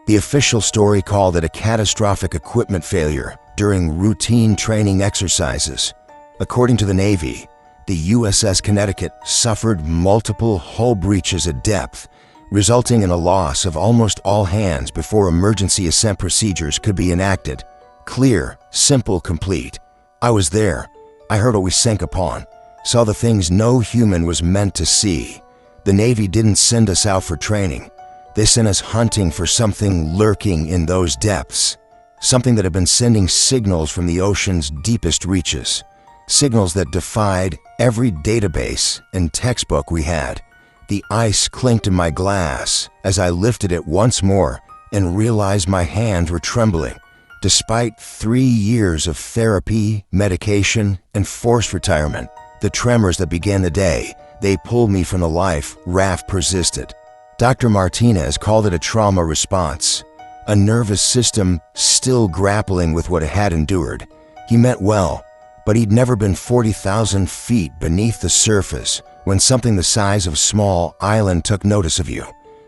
The official story called it a catastrophic equipment failure during routine training exercises. According to the Navy, the USS Connecticut suffered multiple hull breaches at depth, resulting in a loss of almost all hands before emergency ascent procedures could be enacted. Clear, simple, complete. I was there. I heard what we sank upon, saw the things no human was meant to see. The Navy didn't send us out for training. They sent us hunting for something lurking in those depths, something that had been sending signals from the ocean's deepest reaches, signals that defied every database and textbook we had. The ice clinked in my glass as I lifted it once more and realized my hands were trembling. Despite 3 years of therapy, medication, and forced retirement, the tremors that began the day they pulled me from the life raft persisted. Dr. Martinez called it a trauma response, a nervous system still grappling with what it had endured. He meant well, but he'd never been 40,000 feet beneath the surface when something the size of a small island took notice of you.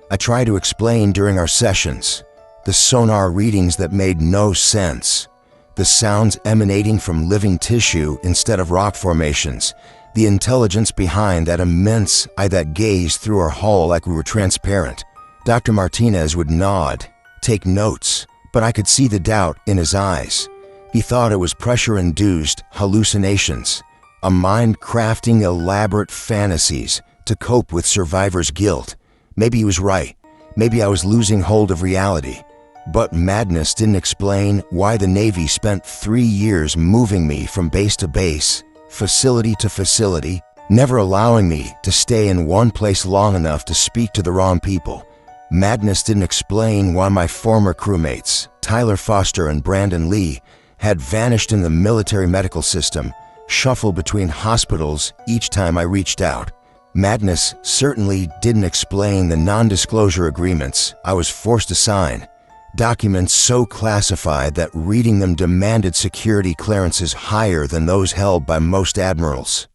I tried to explain during our sessions, the sonar readings that made no sense, the sounds emanating from living tissue instead of rock formations, the intelligence behind that immense eye that gazed through our hull like we were transparent. Dr. Martinez would nod, take notes, but I could see the doubt in his eyes. He thought it was pressure-induced hallucinations, a mind crafting elaborate fantasies to cope with survivor's guilt. Maybe he was right. Maybe I was losing hold of reality. But madness didn't explain why the Navy spent 3 years moving me from base to base, facility to facility, never allowing me to stay in one place long enough to speak to the wrong people. Madness didn't explain why my former crewmates, Tyler Foster and Brandon Lee, had vanished in the military medical system, shuffled between hospitals each time I reached out. Madness certainly didn't explain the non-disclosure agreements I was forced to sign, documents so classified that reading them demanded security clearances higher than those held by most admirals.